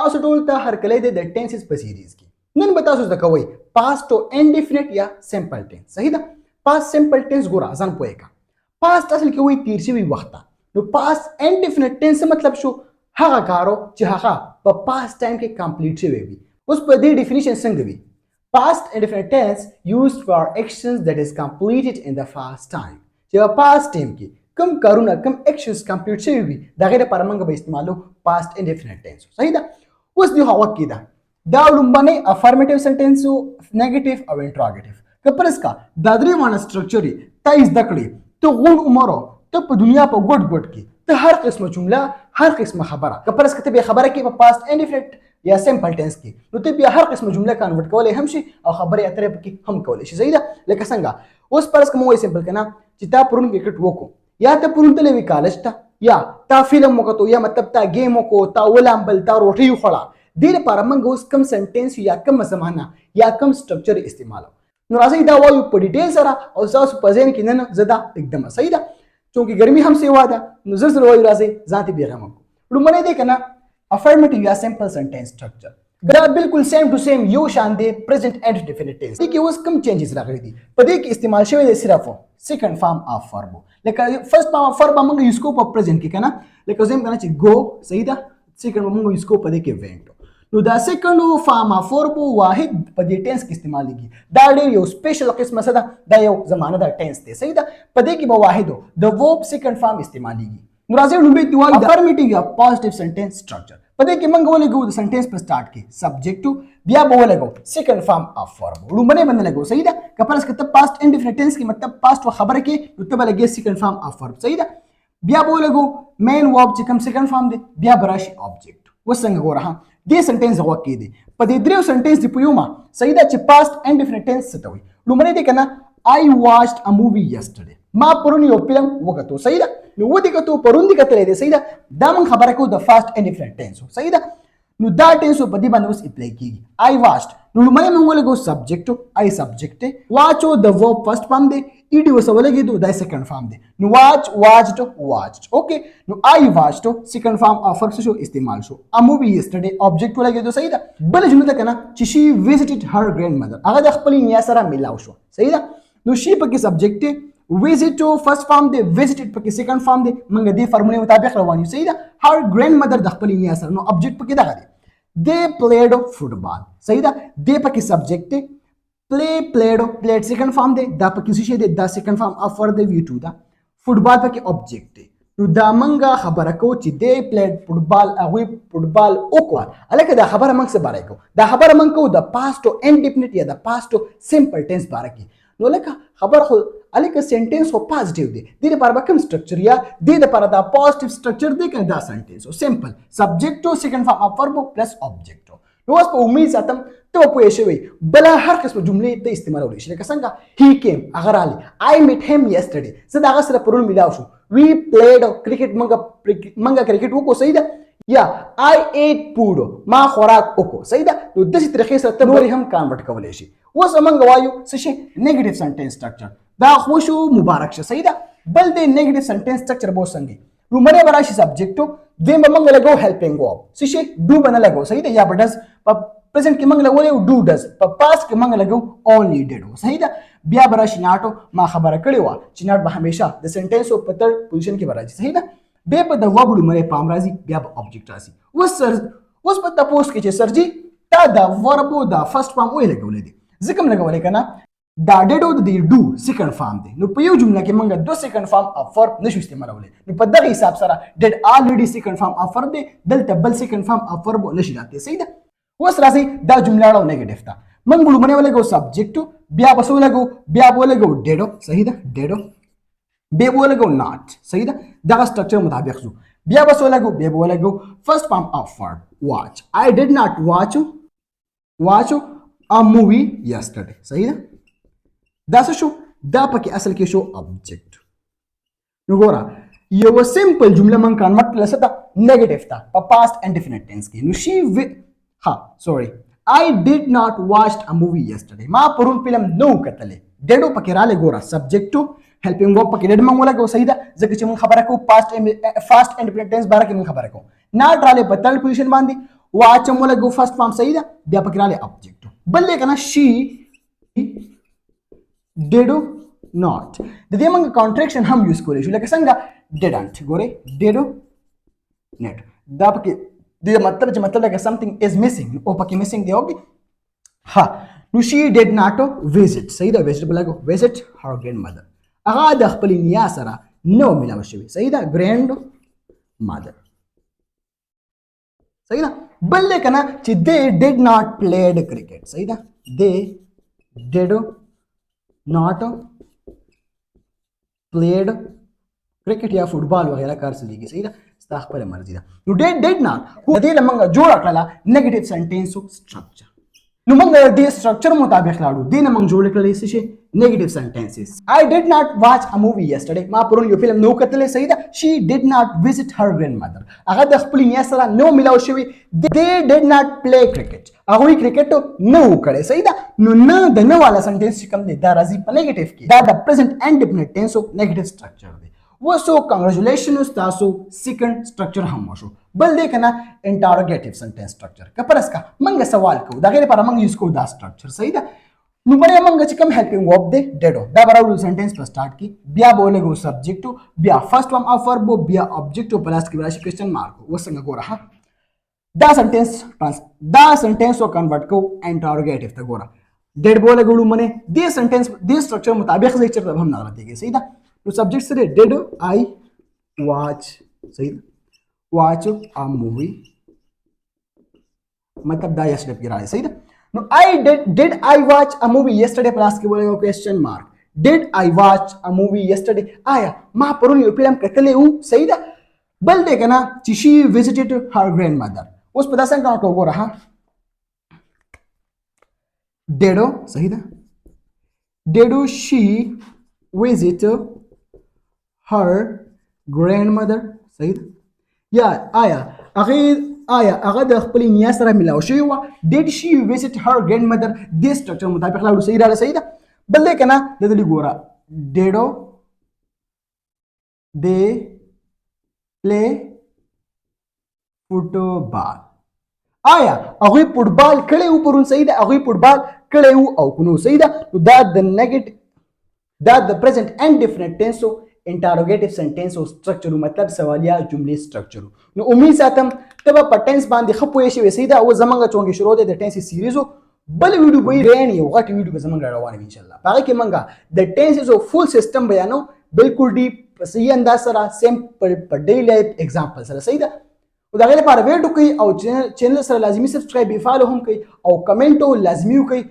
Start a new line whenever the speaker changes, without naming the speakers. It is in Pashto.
تاسو ټول ته هرکلی دی د ټینسز په سیریز کې نن به تاسو زده کوئ پاسټ او انډیفینټ یا سمپل ټینس صحیح ده پاست سمپل ټینس ګوره ځان پوهه کا پاست اصل کې وایي تیر شوي وخت ته نو پاست انډیفینټ ټینس مطلب شو هغه کارو چې هغه په پاست ټایم کې کمپلیټ شوی وي اوس په دې ډیفینیشن څنګه وي past indefinite tense used for actions that is completed in the past time چې په past time کې کوم کارونه کوم actions complete شوی وي دا غیر پر موږ به استعمالو past indefinite tense صحیح ده اوس دی هوا کې دا لومبنه افرمیټیو سنټنس او نیگیټیو او انټروګیټیو کپرس کا دا درې معنی سټرکچر ته از دکړي ته غون عمره ته په دنیا په ګډ ګډ کې ته هر قسمه جمله هر قسمه خبره کپرس کته به خبره کې په past indefinite یا سمپل ټینس کې نو ته بیا هر قسمه جمله کنورټ کولای هم شي او خبرې اترې پکې هم کولای شي صحیح ده لکه څنګه اوس پرس کوم وای سمپل کنا چې تا پرون کرکټ وکړو یا ته پرون تلې وی کالج ته یا تا فلم وکړو یا مطلب تا گیم وکړو تا ولامبل تا روټي وخړه دې لپاره موږ اوس کم سنټنس یا کم زمانه یا کم سټرکچر استعمالو نو راځي دا وایو په ډیټیل سره او تاسو په ذهن کې نه زدا एकदम صحیح ده چونکه ګرمي هم سیوا ده نو زر وایو راځي ذاتي بیغم لومړی دی کنه افرمیټیو یا سمپل سنټنس سټرکچر دا بالکل سیم ټو سیم یو شان دی پریزنٹ اینڈ ډیفینټ ټینس دغه اوس کوم چینجز راغلي دي په دې کې استعمال شوی دی صرف سیکنډ فارم اف ورب لکه فرست فارم اف ورب موږ یوز کو په پریزنٹ کې کنه لکه زم کنه چې گو صحیح ده سیکنډ موږ یوز کو په دې کې وینټ نو دا سیکنډ فارم اف ورب واحد په دې ټینس کې استعمالېږي دا ډېر یو سپیشل قسمه څه ده دا یو زمانه ده ټینس دی صحیح ده په دې کې به واحد د ورب سیکنډ فارم استعمالېږي نو راځي لومبه دی وایي افرمیټیو یا پوزټیو سنټنس سټرکچر په دې کې موږ ولګو د سنټنس په سٹارټ کې سبجیکټو بیا به ولګو سیکنډ فارم اف ورب لومبه باندې لګو صحیح ده کپرس کته پاست انډیفینټ ټینس کې مطلب پاست خبره کې نو ته به لګي سیکنډ فارم اف ورب صحیح ده بیا به ولګو مین ورب چې کوم سیکنډ فارم دی بیا براشي آبجیکټ وسنګ ګوره ها دې سنټنس غوږ کې دی په دې درو سنټنس دی په یوما صحیح ده چې پاست انډیفینټ ټینس څه ته وي لومبه دی کنه I watched a movie yesterday ما پرون یو فلم وکړو صحیح ده نو ودی کته پرون دی کتلې دی صحیح ده دا من خبره کو د فاست انډیفینټ ټینس صحیح ده نو دا ټینس په دې باندې اوس اپلای کیږي I watched نو لومړی موږ ولګو سبجیکټ I سبجیکټ واچو د ورب فرست فارم دی ای ډی وسولګي دا سیکنډ فارم دی نو واچ واچډ واچډ اوکے نو I watched سیکنډ فارم اف ورب شو استعمال شو a movie yesterday آبجیکټ ولګي صحیح ده بل جمله ده کنه چې she visited her grandmother هغه د خپل نیا سره ملاو شو صحیح ده نو شي پکې سبجیکټ visit فرست فارم دی visited پکې سیکنډ فارم دی موږ دې فارمولې مطابق روان یو صحیح ده her grandmother د خپل نیا سره نو آبجیکټ پکې دغه دی they played football صحیح ده دې پکې سبجیکټ play played سیکنډ فارم دی دا پکې څه شی دی دا سیکنډ فارم اف ور دی v2 دا فوټبال پکې آبجیکټ دی نو دا موږ خبره کو چې they played football هغوی فوټبال وکړ الکه دا خبره موږ څه باره کو دا خبره موږ کو د پاست انډیفینټ یا د پاست سمپل ټینس باره کې نو لکه خبر خو الکه سنټنس خو پازیټیو دی د لپاره به کوم سټرکچر یا د لپاره دا پوزټیو سټرکچر دی کنه دا سنټنس او سمپل سبجیکټو سیکنډ فارم اف ورب پلس آبجیکټو نو اوس په امید ساتم ته پوه شوی بل هر قسم جملې ته استعمالولی شي لکه څنګه هی کیم اگر علی I met him yesterday زه دا غسر پرون ملاو شو we played cricket منګه کرکټ وکړو صحیح ده یا I ate food ما خوراک وکړو صحیح ده نو داسې طریقې سره ته نورې هم کنورټ کولی شي اوس موږ وایو څه شي نیگیټیو سنټنس سټرکچر دا خو شو مبارک شه صحیح ده بل د نیگیټیو سنټنس سټرکچر به څنګه لومړی به راشي سبجیکټو دویم به موږ لګو هیلپینګ ورب څه شي ډو به نه لګو صحیح ده یا به ډز په پرزنټ کې موږ لګو ډو ډز په پاست کې موږ لګو اونلی ډډ صحیح ده بیا به راشي ناټو ما خبره کړې وه چې ناټ به همیشه د سنټنس په تر پوزیشن کې به راځي صحیح ده بیا په د ورب لومړی پام راځي بیا به آبجیکټ راځي اوس په تاسو کې چې سرجی تا د ورب د فرست فارم وې لګولې دي ځکه موږ لګولې کنه دا ډډو د ډو سیکنډ فارم دی نو په یو جمله کې موږ دو سیکنډ فارم اف ورب نشو استعمالولی نو په دغه حساب سره ډډ الریډي سیکنډ فارم اف ورب دی دلته بل سیکنډ فارم اف ورب نشي راځي صحیح ده اوس راځي دا جمله راو نیگیټیو تا موږ لومړی ولګو سبجیکټ بیا به ولګو بیا به ولګو ډډو صحیح ده ډډو بیا به ولګو ناٹ صحیح ده دغه سټرکچر مطابق شو بیا به ولګو بیا به ولګو فرست فارم اف ورب واچ I did not watch a movie yesterday صحیح ده دا څه شو دا پکې اصل کې شو آبجیکټ نو ګوره یو سمپل جمله من کنورټ کړل څه ده نیگیټیو تا په پاست انډیفینټ ټینس کې نو شي سوري I did not watch a movie yesterday ما پرون فلم نو کتلې ډډو پکې رااله ګوره سبجیکټو هیلپینګ ورب پکې ډډ موږ ولګو صحیح ده ځکه چې موږ خبره کوو فاست انډیفینټ ټینس باره کې موږ خبره کوو ناټ رااله په تھرډ پوزیشن باندې watch هم ولګو فرست فارم صحیح ده بیا پکې راغلی object بل دی کنه she did not د دې موږ کانټریکشن هم یوز کولی شو لکه څنګه didn't ګورئ did not دا پکې د مطلب چې مطلب لکه something is missing او پکې missing دی اوګي ها نو she did not visit صحیح ده visit بلګو visit her grandmother هغه د خپل نیا سره نو ملاو شوی صحیح ده grandmother صحیح ده بل کنه چې they did not played cricket صحیح ده they did not played cricket یا فوټبال وغیرہ کار څه دیږي صحیح ده ستا خپل مرضی ده نو did not د دې لمنګه جوړ کړله نیگیټیو سنټنس سټرکچر نو موږ د دې سټرکچر مطابق لاړو دې نه موږ جوړ کړل څه شي نیگیټیو سنټنسز I did not watch a movie yesterday ما پرون یو فلم نو کتلې صحیح ده she did not visit her grandmother هغه د خپل نیا سره نو ملاو شوی they did not play cricket هغه کرکټ نو کړي صحیح ده نو نه د نو والا سنټنس کوم دی دا راځي په نیگیټیو کې دا د پریزنت انډیفینټ ټینس او نیگیټیو سټرکچر دی وسو کنګریچولیشنز تاسو سیکنډ سټرکچر هم وشو بل دی کنه انټروګیټیو سنټنس سټرکچر کپرس کا منګه سوال کو دا غیر پر منګه یوز کو دا سټرکچر صحیح ده نو بڑے منګه چې کوم هیلپینګ ورب دی ډیډو دا براول سنټنس په سٹارټ کی بیا بولګو سبجیکټ بیا فرست فارم اف ورب بیا آبجیکټ پلس کې راشي کوېسچن مارک وسنګ ګوره ها دا سنټنس او کنورټ کو انټروګیټیو ته ګوره ډیډ بولګو منه دې سنټنس دې سټرکچر مطابق ځای چرته هم نه راځي صحیح ده نو سبجیکٹ سره did I watch صحیح watch a movie مطلب دا yesterday کې راځي صحیح ده نو did I watch a movie yesterday پلاس کې بولګو کوېسچن مارک did I watch a movie yesterday آیا ما پرون یو فلم کتلې و صحیح ده بل دی کنه چې she visited her grandmother اوس په داسې څنګه کوو ګوره ها did صحیح ده did she visit her grandmother صحیح ده یا آیا هغه د خپل نیا سره ملاو شوی و did she visit her grandmother دې سټرکچر مطابق لاړو صحیح راځي صحیح ده بل دی کنه د دې ګوره did they play football آیا هغه فوټبال کړي و پرون صحیح ده هغه فوټبال کړي و او کنو صحیح ده نو دا د نیگیټ دا د پریزنت انډیفینټ ټینس او انټروګیټیو سنټنس او سټرکچر مطلب سوالیه جملې سټرکچر نو امید ساتم ته په ټینس باندې خپوي شي صحیح ده او زمونږ چونګې شروع ده د ټینس سیریزو بل ویډیو به رین یو غټ ویډیو به زمونږ روانه ان شاء الله هغه کې مونږه د ټینسز او فول سیستم بیانو بالکل ډیپ په صحیح انداز سره سیمپل په ډیلی لایف ایگزامپل سره صحیح ده او دا غیر لپاره ویډیو کوي او چینل سره لازمي سبسکرایب فالو هم کوي او کمنټ لازمي کوي